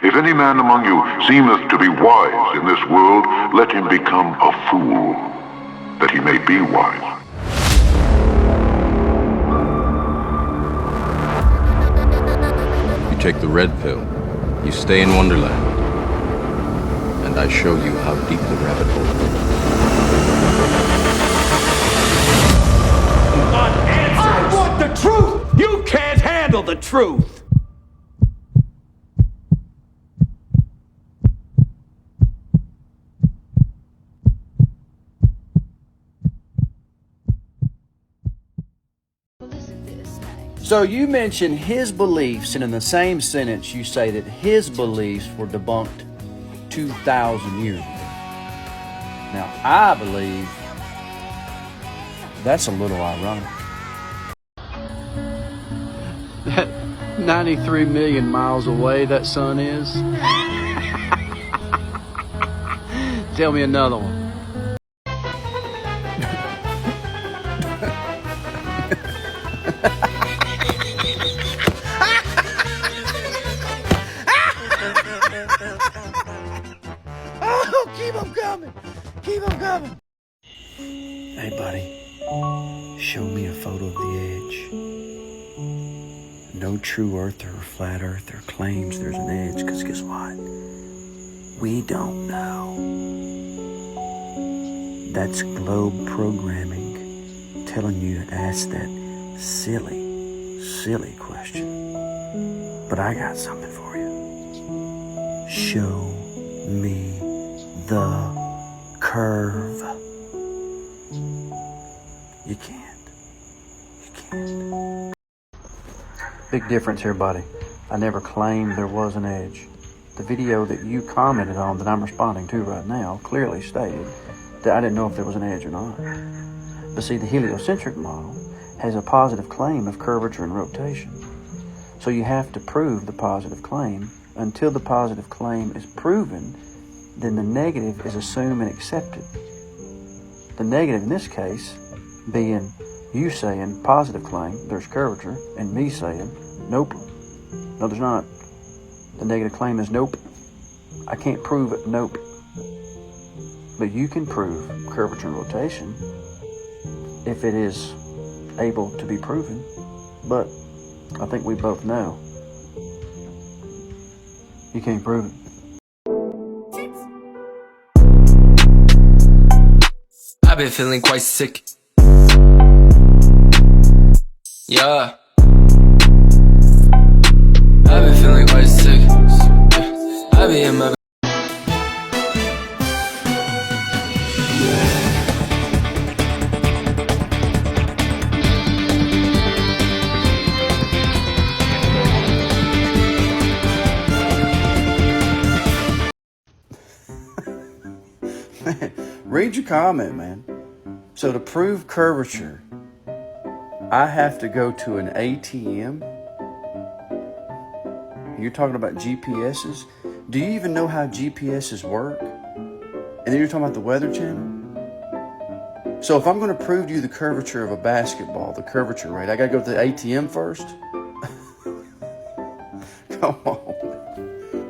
If any man among you seemeth to be wise in this world, let him become a fool, that he may be wise. You take the red pill, you stay in Wonderland, and I show you how deep the rabbit hole goes. I want the truth! You can't handle the truth! So you mention his beliefs, and in the same sentence you say that his beliefs were debunked 2,000 years ago. Now, I believe that's a little ironic. That 93 million miles away that sun is? Tell me another one. Oh, keep them coming. Keep them coming. Hey, buddy. Show me a photo of the edge. No true earther or flat earther claims there's an edge, because guess what? We don't know. That's globe programming telling you to ask that silly question. But I got something for you. Show me the curve. You can't. Big difference here, buddy. I never claimed there was an edge. The video that you commented on that I'm responding to right now clearly stated that I didn't know if there was an edge or not. But see, the heliocentric model has a positive claim of curvature and rotation. So you have to prove the positive claim. Until the positive claim is proven, then the negative is assumed and accepted. The negative in this case being you saying positive claim, there's curvature, and me saying, nope, no there's not. The negative claim is nope. I can't prove it, nope. But you can prove curvature and rotation if it is able to be proven. But I think we both know you can't prove it. I've been feeling quite sick. Yeah. I've been feeling quite sick. I be in my Read your comment, man. So to prove curvature, I have to go to an ATM. You're talking about GPSs? Do you even know how GPSs work? And then you're talking about the Weather Channel? So if I'm going to prove to you the curvature of a basketball, the curvature rate, I got to go to the ATM first?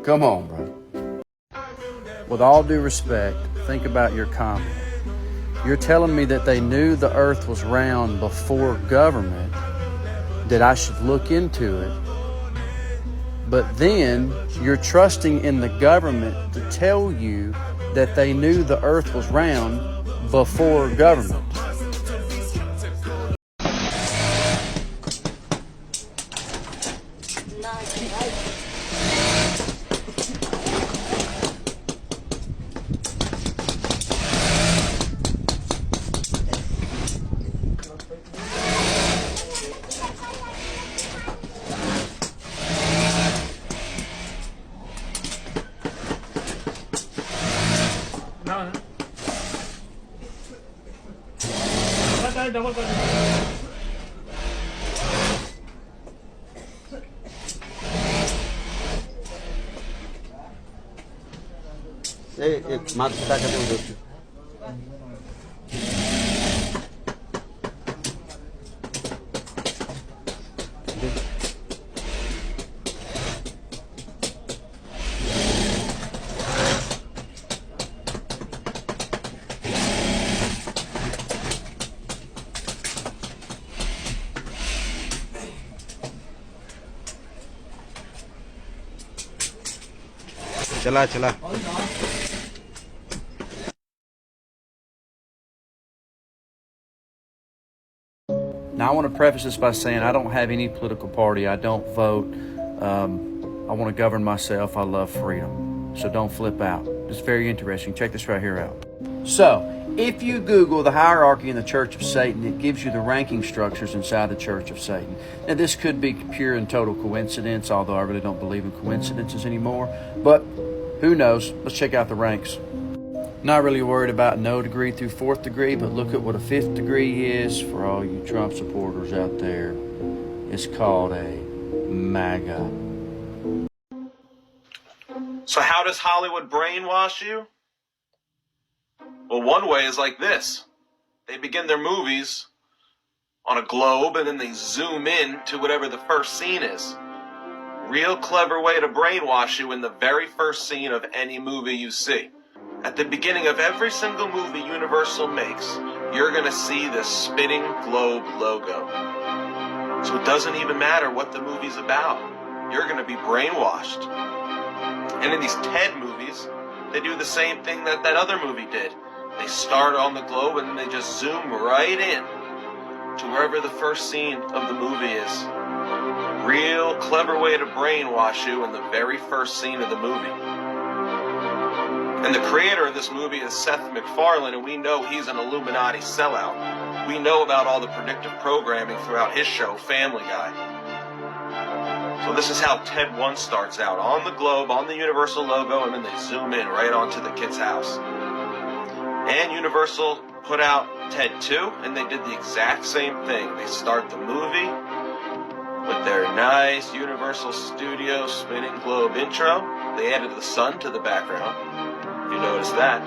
Come on, bro. With all due respect, think about your comment. You're telling me that they knew the earth was round before government, that I should look into it. But then you're trusting in the government to tell you that they knew the earth was round before government. चला चला Now, I want to preface this by saying I don't have any political party. I don't vote. I want to govern myself. I love freedom. So don't flip out. It's very interesting. Check this right here out. So, if you Google the hierarchy in the Church of Satan, it gives you the ranking structures inside the Church of Satan. Now, this could be pure and total coincidence, although I really don't believe in coincidences anymore. But who knows? Let's check out the ranks. Not really worried about no degree through fourth degree, but look at what a fifth degree is for all you Trump supporters out there. It's called a MAGA. So how does Hollywood brainwash you? Well, one way is like this. They begin their movies on a globe and then they zoom in to whatever the first scene is. Real clever way to brainwash you in the very first scene of any movie you see. At the beginning of every single movie Universal makes, you're going to see this spinning globe logo. So it doesn't even matter what the movie's about. You're going to be brainwashed. And in these TED movies, they do the same thing that other movie did. They start on the globe and then they just zoom right in to wherever the first scene of the movie is. Real clever way to brainwash you in the very first scene of the movie. And the creator of this movie is Seth MacFarlane, and we know he's an Illuminati sellout. We know about all the predictive programming throughout his show, Family Guy. So this is how TED 1 starts out, on the globe, on the Universal logo, and then they zoom in right onto the kid's house. And Universal put out TED 2, and they did the exact same thing. They start the movie with their nice Universal Studios spinning globe intro. They added the sun to the background. You notice that.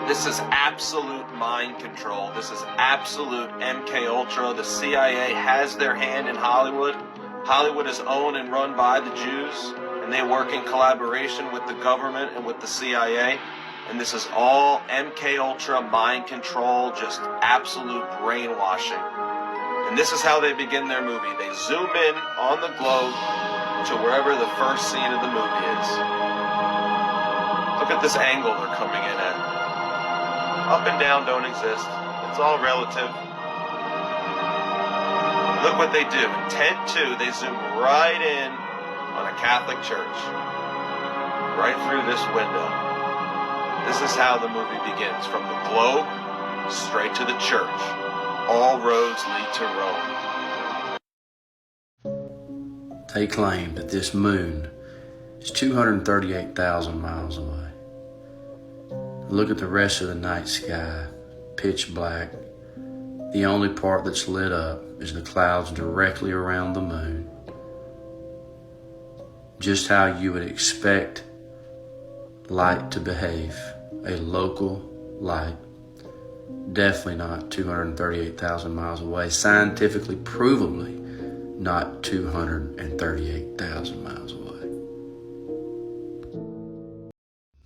This is absolute mind control. This is absolute MK Ultra. The CIA has their hand in Hollywood. Hollywood is owned and run by the Jews, and they work in collaboration with the government and with the CIA. And this is all MK Ultra mind control, just absolute brainwashing. And this is how they begin their movie. They zoom in on the globe to wherever the first scene of the movie is. Look at this angle they're coming in at. Up and down don't exist. It's all relative. Look what they do. In TED 2, they zoom right in on a Catholic church. Right through this window. This is how the movie begins. From the globe, straight to the church. All roads lead to Rome. They claim that this moon is 238,000 miles away. Look at the rest of the night sky, pitch black. The only part that's lit up is the clouds directly around the moon. Just how you would expect light to behave, a local light. Definitely not 238,000 miles away. Scientifically, provably not 238,000 miles away.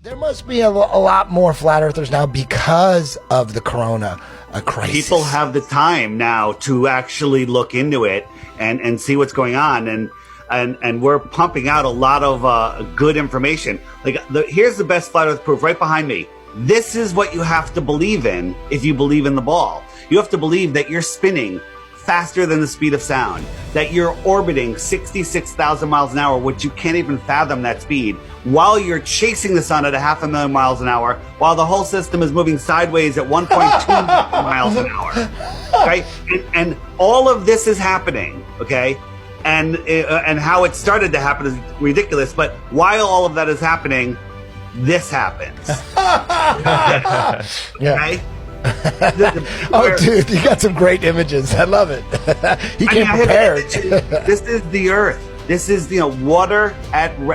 There must be a lot more flat earthers now because of the corona crisis. People have the time now to actually look into it and see what's going on. And we're pumping out a lot of good information. Here's the best flat earth proof right behind me. This is what you have to believe in if you believe in the ball. You have to believe that you're spinning faster than the speed of sound, that you're orbiting 66,000 miles an hour, which you can't even fathom that speed, while you're chasing the sun at 500,000 miles an hour, while the whole system is moving sideways at 1.2 miles an hour. Okay? And all of this is happening, okay? And how it started to happen is ridiculous, but while all of that is happening, this happens. Okay? Oh, dude, you got some great images. I love it. He came prepared. This is the Earth. This is, water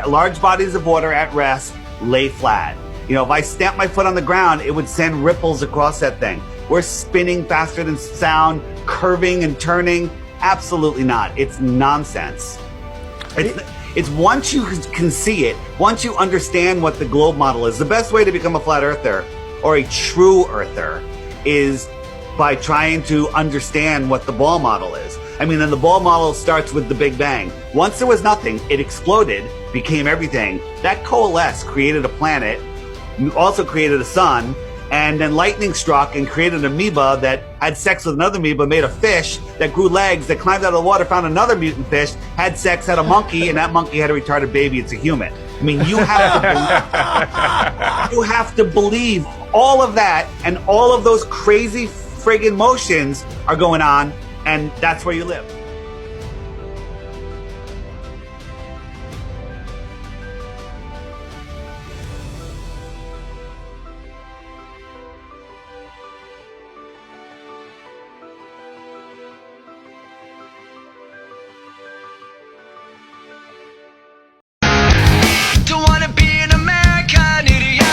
large bodies of water at rest lay flat. If I stamp my foot on the ground, it would send ripples across that thing. We're spinning faster than sound, curving and turning. Absolutely not. It's nonsense. It's once you can see it, once you understand what the globe model is, the best way to become a flat earther or a true earther is by trying to understand what the ball model is. I mean, and the ball model starts with the Big Bang. Once there was nothing, it exploded, became everything. That coalesced, created a planet, also created a sun, and then lightning struck and created an amoeba that had sex with another amoeba, made a fish that grew legs, that climbed out of the water, found another mutant fish, had sex, had a monkey, and that monkey had a retarded baby. It's a human. I mean, you have to believe all of that, and all of those crazy friggin' motions are going on, and that's where you live. Don't wanna be an American idiot.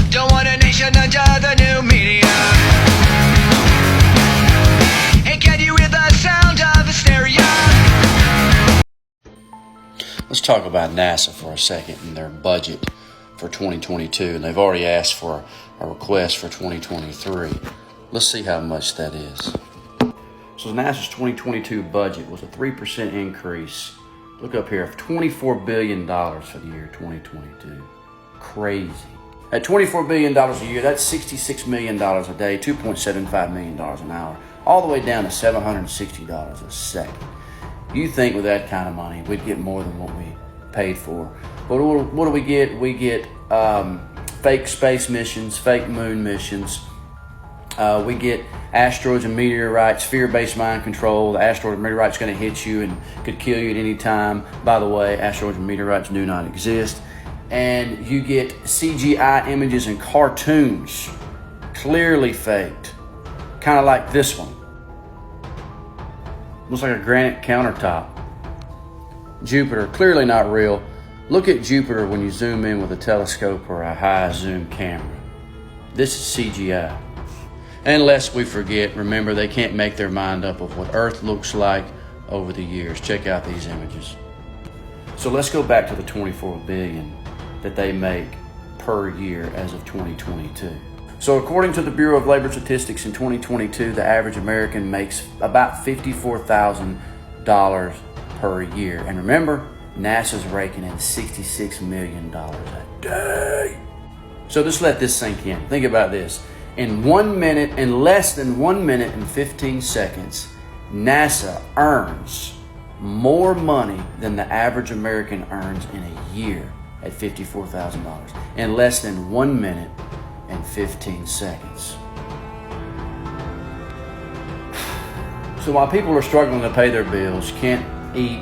Don't want a nation under the new media. And can you hear the sound of hysteria? Let's talk about NASA for a second and their budget for 2022. And they've already asked for a request for 2023. Let's see how much that is. So NASA's 2022 budget was a 3% increase. Look up here, of $24 billion for the year 2022. Crazy. At $24 billion a year, that's $66 million a day, $2.75 million an hour, all the way down to $760 a second. You think with that kind of money, we'd get more than what we paid for. But what do we get? We get fake space missions, fake moon missions. We get asteroids and meteorites, fear-based mind control. The asteroid and meteorite's going to hit you and could kill you at any time. By the way, asteroids and meteorites do not exist. And you get CGI images and cartoons, clearly faked, kind of like this one. Looks like a granite countertop. Jupiter, clearly not real. Look at Jupiter when you zoom in with a telescope or a high zoom camera. This is CGI. And lest we forget, remember, they can't make their mind up of what Earth looks like over the years. Check out these images. So let's go back to the $24 billion that they make per year as of 2022. So according to the Bureau of Labor Statistics, in 2022, the average American makes about $54,000 per year. And remember, NASA's raking in $66 million a day. So just let this sink in. Think about this. In less than 1 minute and 15 seconds, NASA earns more money than the average American earns in a year at $54,000 in less than 1 minute and 15 seconds. So while people are struggling to pay their bills, can't eat,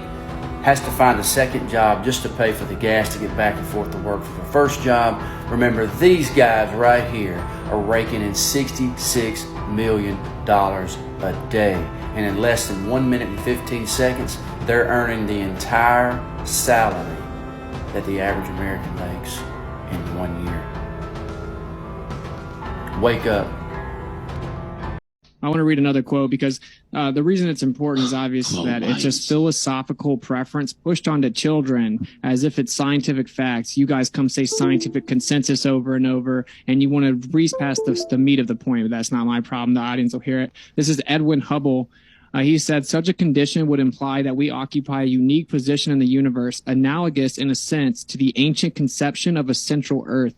has to find a second job just to pay for the gas to get back and forth to work for the first job, remember these guys right here are raking in $66 million a day. And in less than 1 minute and 15 seconds, they're earning the entire salary that the average American makes in 1 year. Wake up. I want to read another quote because the reason it's important is obvious that it's just philosophical preference pushed onto children as if it's scientific facts. You guys come say scientific consensus over and over, and you want to breeze past the meat of the point, but that's not my problem. The audience will hear it. This is Edwin Hubble. He said, such a condition would imply that we occupy a unique position in the universe, analogous in a sense to the ancient conception of a central Earth.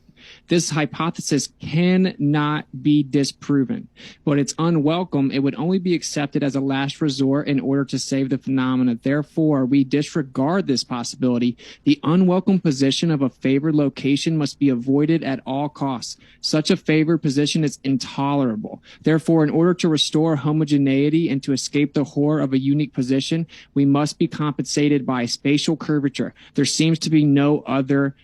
This hypothesis cannot be disproven, but it's unwelcome. It would only be accepted as a last resort in order to save the phenomena. Therefore, we disregard this possibility. The unwelcome position of a favored location must be avoided at all costs. Such a favored position is intolerable. Therefore, in order to restore homogeneity and to escape the horror of a unique position, we must be compensated by spatial curvature. There seems to be no other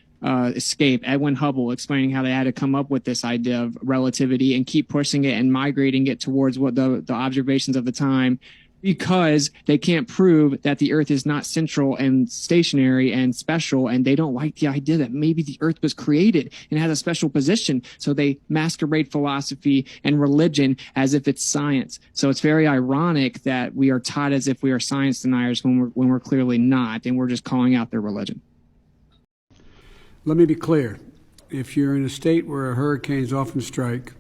escape. Edwin Hubble explaining how they had to come up with this idea of relativity and keep pushing it and migrating it towards what the observations of the time, because they can't prove that the Earth is not central and stationary and special, and they don't like the idea that maybe the Earth was created and has a special position. So they masquerade philosophy and religion as if it's science. So it's very ironic that we are taught as if we are science deniers when we're clearly not, and we're just calling out their religion. Let me be clear. If you're in a state where hurricanes often strike,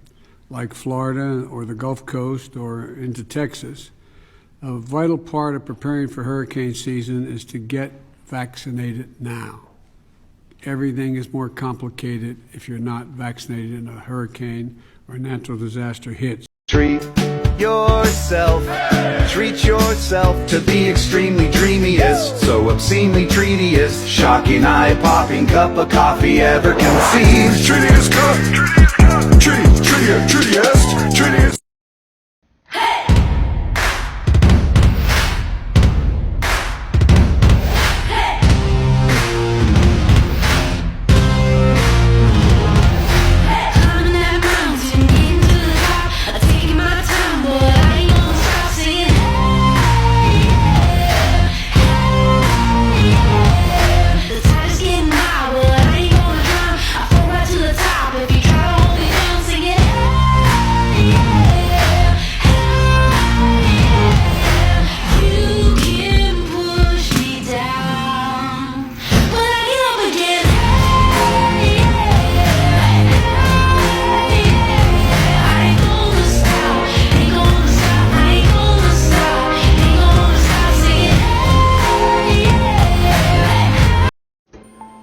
like Florida or the Gulf Coast or into Texas, a vital part of preparing for hurricane season is to get vaccinated now. Everything is more complicated if you're not vaccinated and a hurricane or natural disaster hits. Treat yourself, treat yourself to the extremely dreamiest, so obscenely treatiest, shocking, eye-popping cup of coffee ever conceived. Treatiest cup! Treatiest!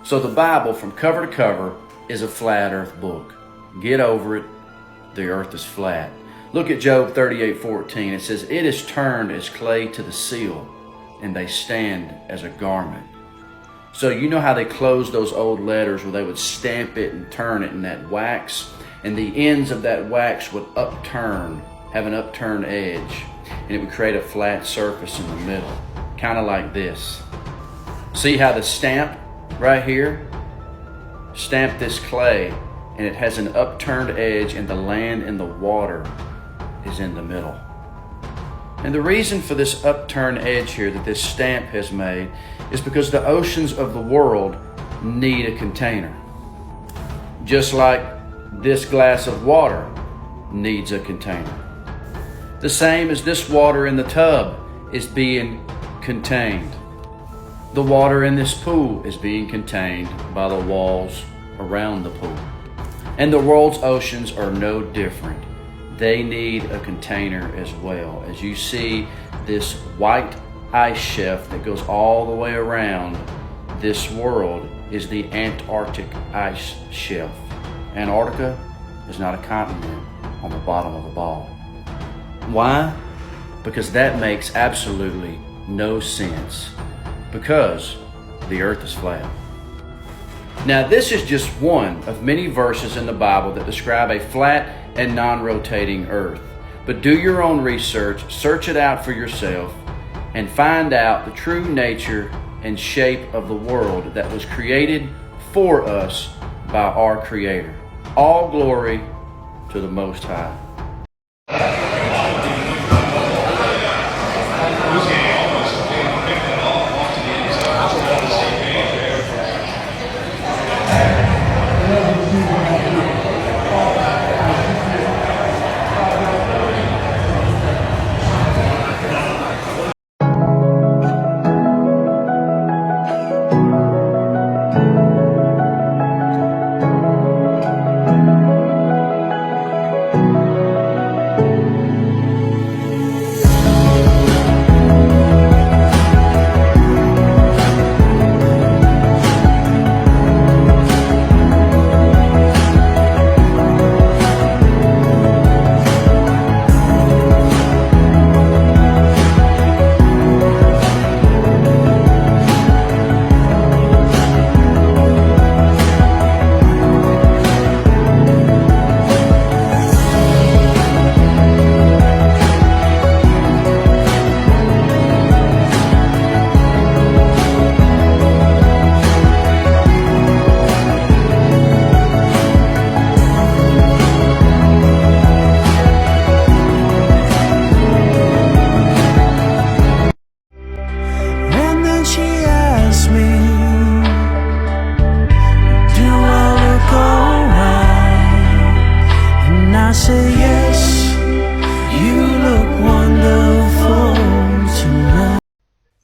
So the Bible, from cover to cover, is a flat earth book. Get over it. The earth is flat. Look at Job 38:14. It says, "It is turned as clay to the seal, and they stand as a garment." So you know how they closed those old letters where they would stamp it and turn it in that wax, and the ends of that wax would upturn, have an upturned edge, and it would create a flat surface in the middle, kind of like this. See how the stamp right here, stamp this clay, and it has an upturned edge, and the land and the water is in the middle. And the reason for this upturned edge here that this stamp has made is because the oceans of the world need a container. Just like this glass of water needs a container. The same as this water in the tub is being contained. The water in this pool is being contained by the walls around the pool. And the world's oceans are no different. They need a container as well. As you see this white ice shelf that goes all the way around this world is the Antarctic ice shelf. Antarctica is not a continent on the bottom of a ball. Why? Because that makes absolutely no sense. Because the earth is flat. Now this is just one of many verses in the Bible that describe a flat and non-rotating earth. But do your own research, search it out for yourself, and find out the true nature and shape of the world that was created for us by our Creator. All glory to the Most High.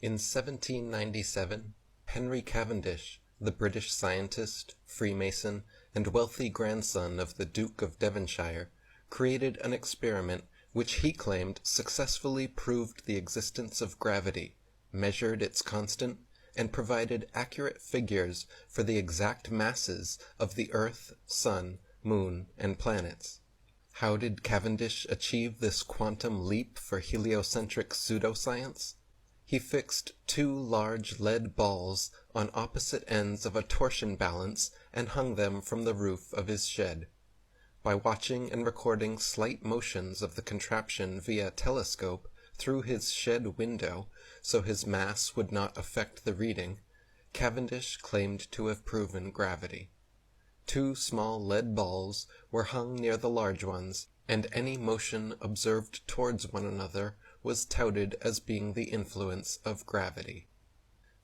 In 1797, Henry Cavendish, the British scientist, Freemason, and wealthy grandson of the Duke of Devonshire, created an experiment which he claimed successfully proved the existence of gravity, measured its constant, and provided accurate figures for the exact masses of the Earth, Sun, Moon, and planets. How did Cavendish achieve this quantum leap for heliocentric pseudoscience? He fixed 2 large lead balls on opposite ends of a torsion balance and hung them from the roof of his shed. By watching and recording slight motions of the contraption via telescope through his shed window so his mass would not affect the reading, Cavendish claimed to have proven gravity. 2 small lead balls were hung near the large ones, and any motion observed towards one another was touted as being the influence of gravity.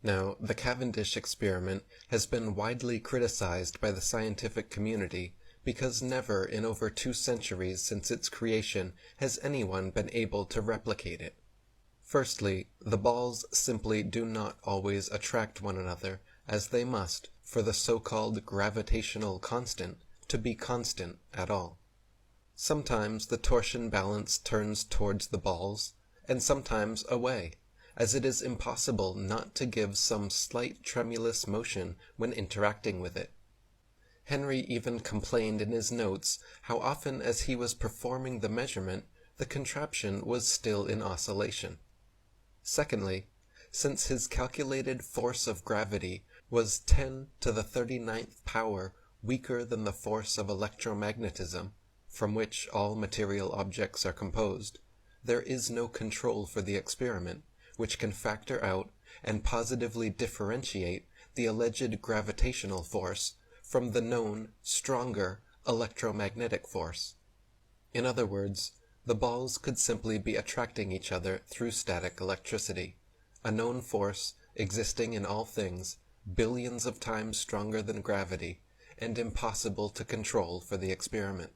Now, the Cavendish experiment has been widely criticized by the scientific community because never in over 2 centuries since its creation has anyone been able to replicate it. Firstly, the balls simply do not always attract one another, as they must, for the so-called gravitational constant to be constant at all. Sometimes the torsion balance turns towards the balls, and sometimes away, as it is impossible not to give some slight tremulous motion when interacting with it. Henry even complained in his notes how often as he was performing the measurement, the contraption was still in oscillation. Secondly, since his calculated force of gravity was 10 to the 39th power weaker than the force of electromagnetism, from which all material objects are composed, there is no control for the experiment, which can factor out and positively differentiate the alleged gravitational force from the known, stronger electromagnetic force. In other words, the balls could simply be attracting each other through static electricity, a known force existing in all things, billions of times stronger than gravity, and impossible to control for the experiment.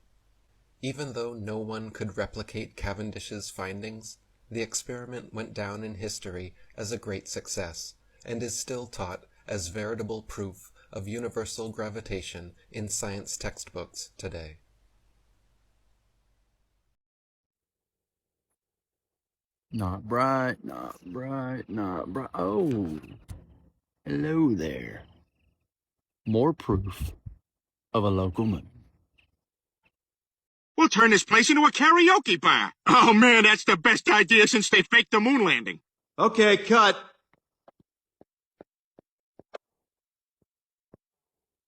Even though no one could replicate Cavendish's findings, the experiment went down in history as a great success, and is still taught as veritable proof of universal gravitation in science textbooks today. Not bright, not bright, not bright. Oh, hello there. More proof of a local moon. We'll turn this place into a karaoke bar. Oh, man, that's the best idea since they faked the moon landing. Okay, cut.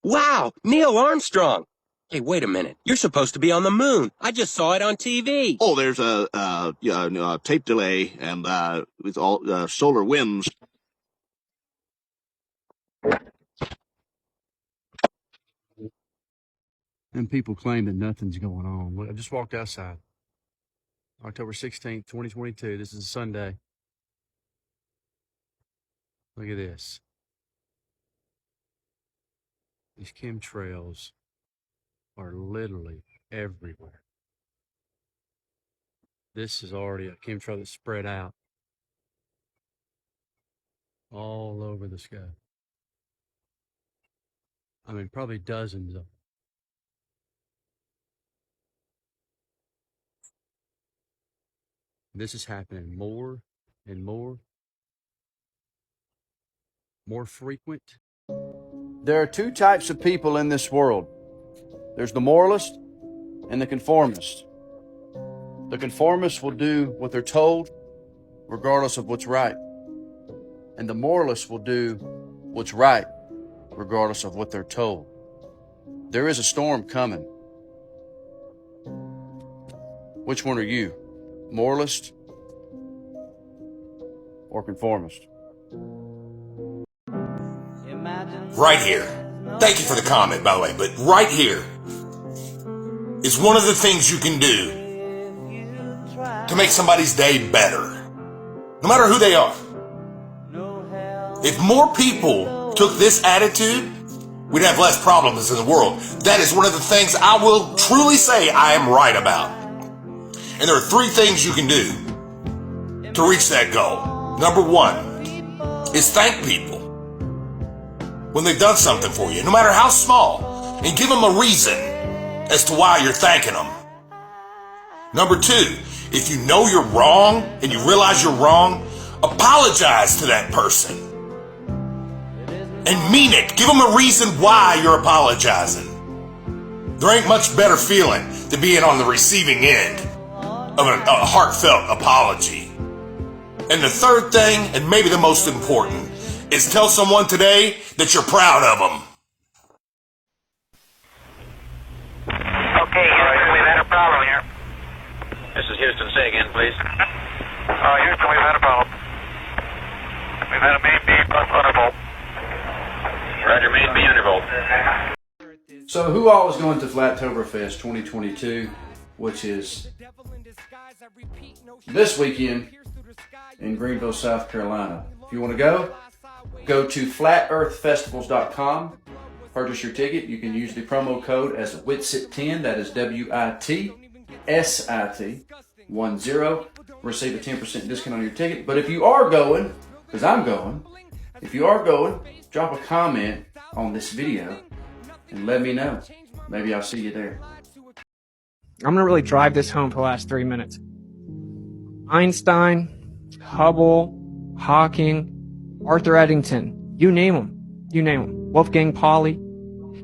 Wow, Neil Armstrong. Hey, wait a minute. You're supposed to be on the moon. I just saw it on TV. Oh, there's a tape delay, and with all solar winds. And people claim that nothing's going on. Well, I just walked outside. October 16th, 2022. This is a Sunday. Look at this. These chemtrails are literally everywhere. This is already a chemtrail that's spread out all over the sky. I mean, probably dozens of them. This is happening more and more frequent. There are 2 types of people in this world. There's the moralist and the conformist. The conformists will do what they're told, regardless of what's right. And the moralists will do what's right, regardless of what they're told. There is a storm coming. Which one are you? Moralist or conformist? Right here. Thank you for the comment, by the way, but right here is one of the things you can do to make somebody's day better, no matter who they are. If more people took this attitude, we'd have less problems in the world. That is one of the things I will truly say I am right about. And there are 3 things you can do to reach that goal. Number 1 is thank people when they've done something for you, no matter how small, and give them a reason as to why you're thanking them. Number 2, if you know you're wrong and you realize you're wrong, apologize to that person. And mean it. Give them a reason why you're apologizing. There ain't much better feeling than being on the receiving end of a heartfelt apology. And the third thing, and maybe the most important, is tell someone today that you're proud of them. Okay, Houston, we've had a problem here. This is Houston. Say again, please. Houston, we've had a problem. We've had a main B plus undervolt. Roger, main B undervolt. So who all is going to Flattoberfest 2022, which is this weekend in Greenville, South Carolina? If you want to go to flatearthfestivals.com. Purchase your ticket. You can use the promo code as WITSIT10. That is WITSIT10. Receive a 10% discount on your ticket. But if you are going, because I'm going, if you are going, drop a comment on this video and let me know. Maybe I'll see you there. I'm gonna really drive this home for the last 3 minutes. Einstein, Hubble, Hawking, Arthur Eddington, you name them. Wolfgang Pauli,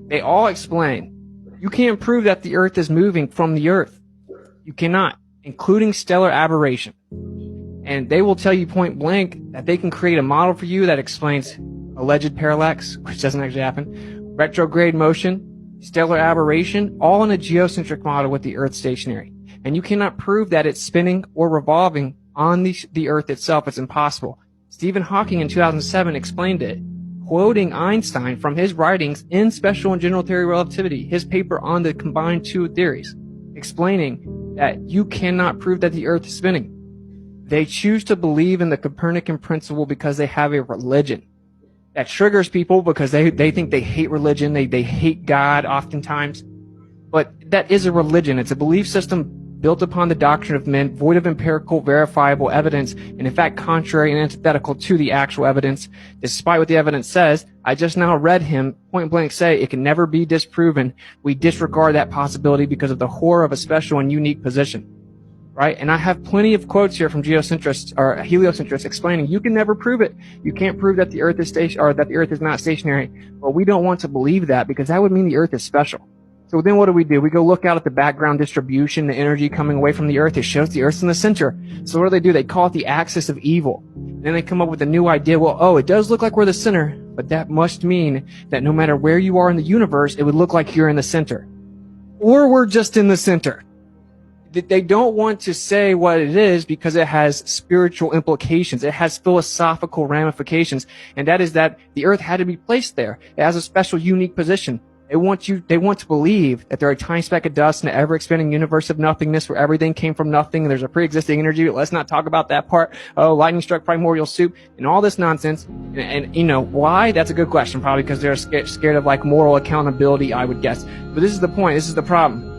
they all explain you can't prove that the Earth is moving from the Earth. You cannot, including stellar aberration. And they will tell you point blank that they can create a model for you that explains alleged parallax, which doesn't actually happen, retrograde motion, stellar aberration, all in a geocentric model with the Earth stationary. And you cannot prove that it's spinning or revolving on the Earth itself. It's impossible. Stephen Hawking in 2007 explained it, quoting Einstein from his writings in Special and General Theory of Relativity, his paper on the combined two theories, explaining that you cannot prove that the Earth is spinning. They choose to believe in the Copernican principle because they have a religion. That triggers people because they think they hate religion, they hate God oftentimes. But that is a religion. It's a belief system built upon the doctrine of men, void of empirical, verifiable evidence, and in fact contrary and antithetical to the actual evidence. Despite what the evidence says, I just now read him point blank say it can never be disproven. We disregard that possibility because of the horror of a special and unique position. Right? And I have plenty of quotes here from geocentrists or heliocentrists explaining you can never prove it. You can't prove that the Earth is that the Earth is not stationary. But we don't want to believe that because that would mean the Earth is special. So then what do? We go look out at the background distribution, the energy coming away from the Earth. It shows the Earth's in the center. So what do? They call it the axis of evil. And then they come up with a new idea. Well, it does look like we're the center, but that must mean that no matter where you are in the universe, it would look like you're in the center. Or we're just in the center. They don't want to say what it is because it has spiritual implications. It has philosophical ramifications. And that is that the Earth had to be placed there. It has a special, unique position. They want to believe that they're a tiny speck of dust in an ever-expanding universe of nothingness where everything came from nothing and there's a pre-existing energy. But let's not talk about that part. Oh, lightning struck primordial soup and all this nonsense. And you know, why? That's a good question. Probably because they're scared of like moral accountability, I would guess. But this is the point. This is the problem.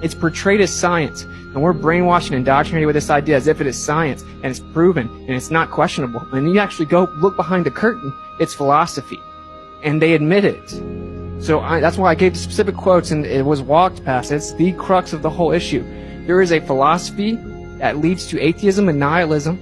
It's portrayed as science. And we're brainwashed and indoctrinated with this idea as if it is science and it's proven and it's not questionable. And you actually go look behind the curtain, it's philosophy. And they admit it. So that's why I gave the specific quotes and it was walked past. It's the crux of the whole issue. There is a philosophy that leads to atheism and nihilism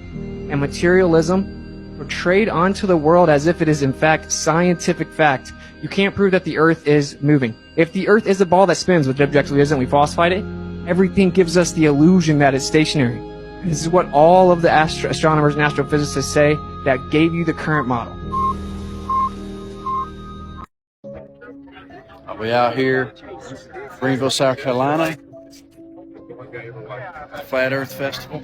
and materialism portrayed onto the world as if it is in fact scientific fact. You can't prove that the Earth is moving. If the Earth is a ball that spins, which it objectively isn't, we falsified it, everything gives us the illusion that it's stationary. This is what all of the astronomers and astrophysicists say that gave you the current model. We out here, Greenville, South Carolina, Flat Earth Festival.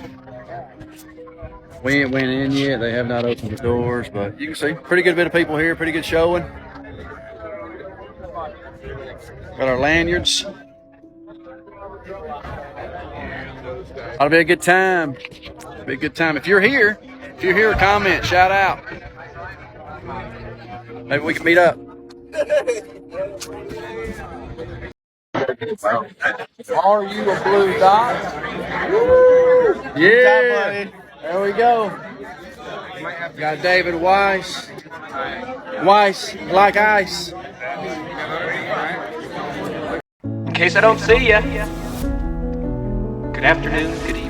We ain't went in yet. They have not opened the doors, but you can see pretty good bit of people here, pretty good showing. Got our lanyards. Ought to be a good time. Be a good time. If you're here, comment, shout out. Maybe we can meet up. Are you a blue dot? Woo! Yeah. There we go. Got David Weiss. Weiss like ice. In case I don't see ya, Good afternoon, good